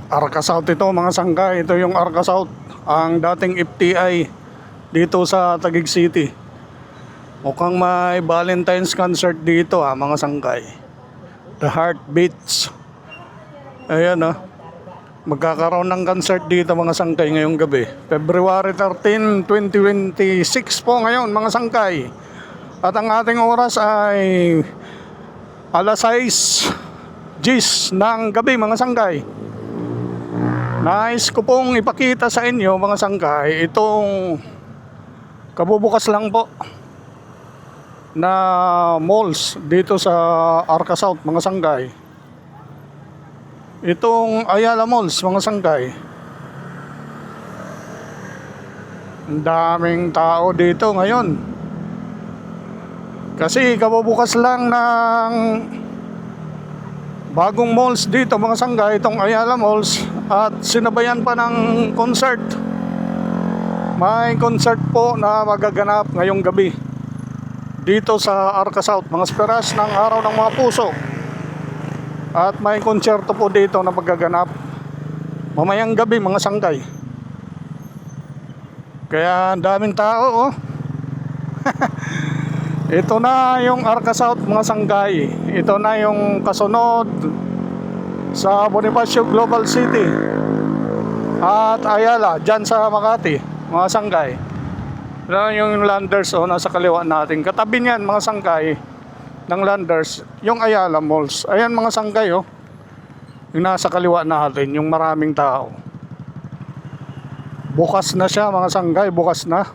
Arca South ito mga sangkay. Ito yung Arca South, ang dating FTI dito sa Taguig City. Mukhang may Valentine's concert dito mga sangkay. The Heartbeats. Ayan magkakaroon ng concert dito mga sangkay ngayong gabi. February 13, 2026 po ngayon mga sangkay. At ang ating oras ay alas 6 Gis ng gabi mga sangkay. Nais ko pong ipakita sa inyo mga sangkay itong kabubukas lang po na malls dito sa Arca South mga sangkay. Itong Ayala Malls mga sangkay. Ang daming tao dito ngayon. Kasi kabubukas lang ng bagong malls dito mga sangkay, itong Ayala Malls, at sinabayan pa ng concert. May concert po na magaganap ngayong gabi dito sa Arca South, mga speras ng Araw ng Mga Puso. At may konserto po dito na magaganap mamayang gabi mga sangkay. Kaya ang daming tao Ito na yung Arca South mga sangkay. Ito na yung kasunod sa Bonifacio Global City at Ayala dyan sa Makati mga sangkay. Ito yung Landers nasa kaliwa natin. Katabi niyan mga sangkay ng Landers yung Ayala Malls. Ayan mga sangkay yung nasa kaliwa natin, yung maraming tao. Bukas na siya mga sangkay, bukas na.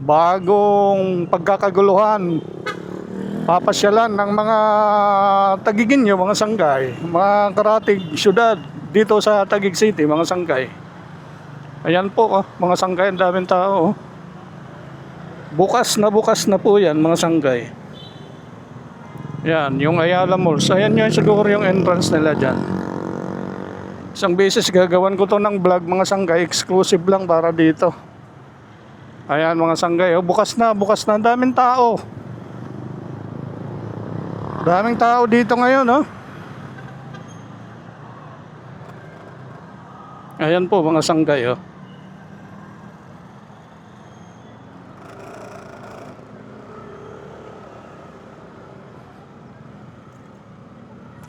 Bagong pagkakaguluhan, papasyalan ng mga Taguigenyo mga sangkay, mga karatig syudad dito sa Taguig City mga sangkay. Ayan po mga sangkay, ang daming tao. Bukas na po yan mga sangkay. Yan, yung Ayala Malls. Ayan yun siguro yung entrance nila dyan. Isang beses gagawan ko to ng vlog mga sangkay, exclusive lang para dito. Ayan mga sangkay, bukas na. Ang daming tao. Daming tao dito ngayon Ayan po mga sangkay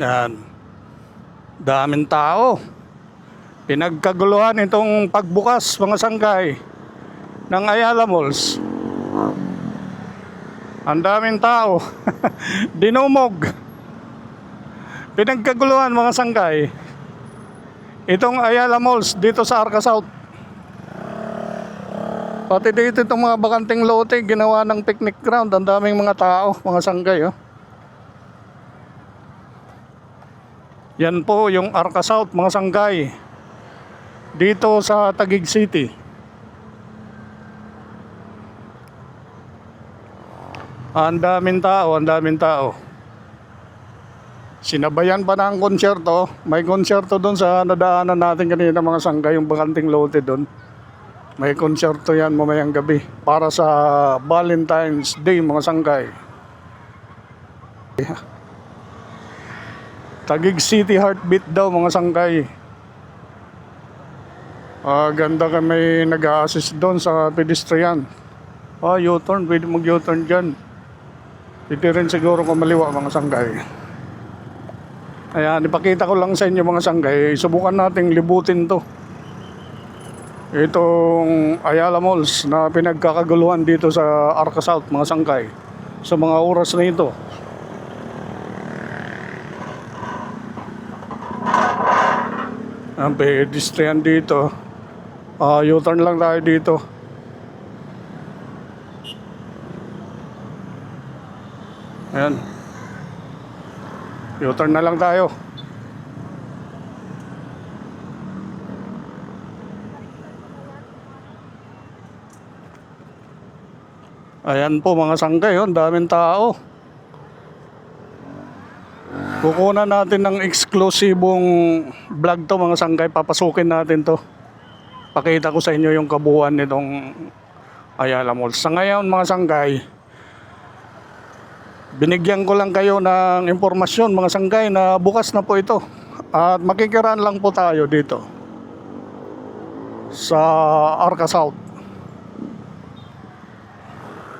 Yan. Daming tao. Pinagkaguluhan itong pagbukas mga sangkay ng Ayala Malls. Ang daming tao. Dinumog. Pinagkaguluhan mga sangkay itong Ayala Malls dito sa Arca South. Pati dito itong mga bakanting lote ginawa ng picnic ground. Ang daming mga tao mga sangkay Yan po yung Arca South mga sangkay dito sa Taguig City. Ang daming tao. Sinabayan pa ng konsyerto. May konsyerto doon sa nadaanan natin kanina mga sangkay, yung bakanting lote doon. May konsyerto yan mamayang gabi para sa Valentine's Day mga sangkay. Taguig City Heartbeat daw mga sangkay. Ganda kami nag-a-assist doon sa pedestrian. U-turn, pwede mag-U-turn dyan. Pwede rin siguro kumaliwa mga sangkay. Ayan, ipakita ko lang sa inyo mga sangkay. Subukan nating libutin to. Itong Ayala Malls na pinagkakaguluhan dito sa Arca South mga sangkay sa mga oras na ito. Ang pedestrian dito. U-turn lang tayo dito. Ayan. U-turn na lang tayo. Ayan po mga sangkay, daming tao. Kukunan natin ng eksklusibong vlog to mga sangkay. Papasukin natin to. Pakita ko sa inyo yung kabuuan nitong Ayala Malls. Sa ngayon mga sangkay, binigyan ko lang kayo ng impormasyon mga sangkay na bukas na po ito At makikiraan lang po tayo dito sa Arca South.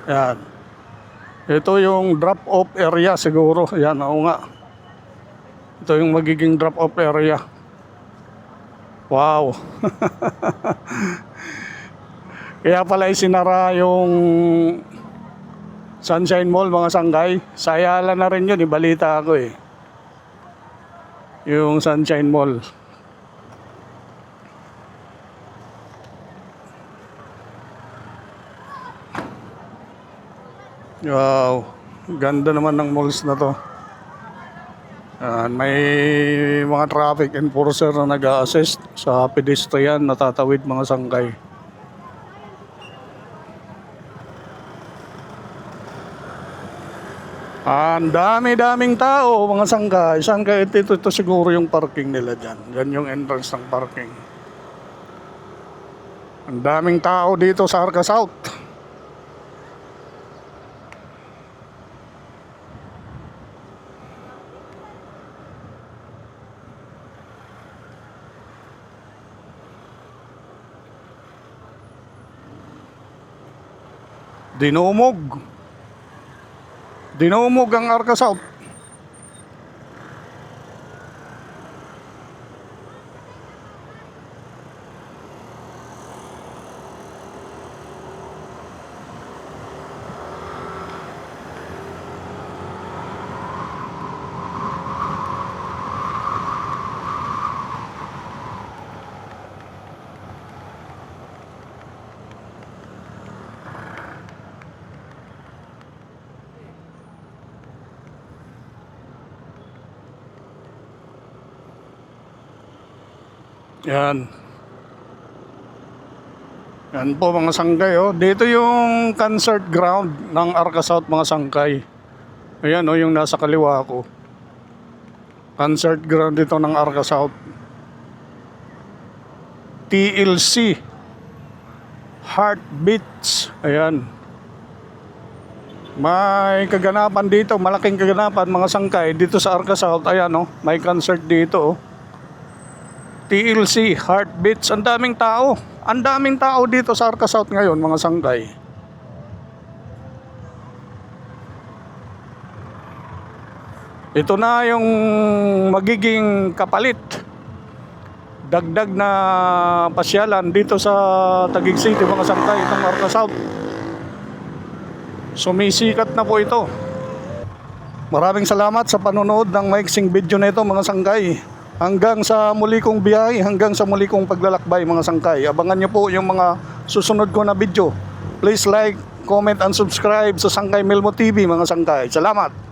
Yan. Ito yung drop-off area siguro. Yan, oo nga. Ito yung magiging drop-off area. Wow. Kaya pala isinara yung Sunshine Mall, mga sanggay. Sa Ayala na rin yun, ibalita ako eh. Yung Sunshine Mall. Wow, ganda naman ng malls na to. May mga traffic enforcer na nag-a-assist sa pedestrian na tatawid, mga sanggay. Ang dami-daming tao, mga sanggay. Saan kaya ito siguro yung parking nila dyan. Dyan yung entrance ng parking. Ang daming tao dito sa Arca South. Dinumog ang Arca South. Yan. Yan po, mga sanggay. Oh. Dito yung concert ground ng Arca South, mga sanggay. Ayan yung nasa kaliwa ko. Concert ground dito ng Arca South. TLC Heartbeats. Ayan. May kaganapan dito, malaking kaganapan, mga sangkay dito sa Arca South. Ayan may concert dito. TLC Heartbeats. Ang daming tao. Ang daming tao dito sa Arca South ngayon, mga sangkay. Ito na yung magiging kapalit. Dagdag na pasyalan dito sa Taguig City, mga sangkay, itong Arca South. Sumisikat na po ito. Maraming salamat sa panonood ng maiksing video na ito, mga sangkay. Hanggang sa muli kong biyahe, hanggang sa muli kong paglalakbay, mga sangkay. Abangan nyo po yung mga susunod ko na video. Please like, comment, and subscribe sa Sangkay Melmo TV, mga sangkay. Salamat!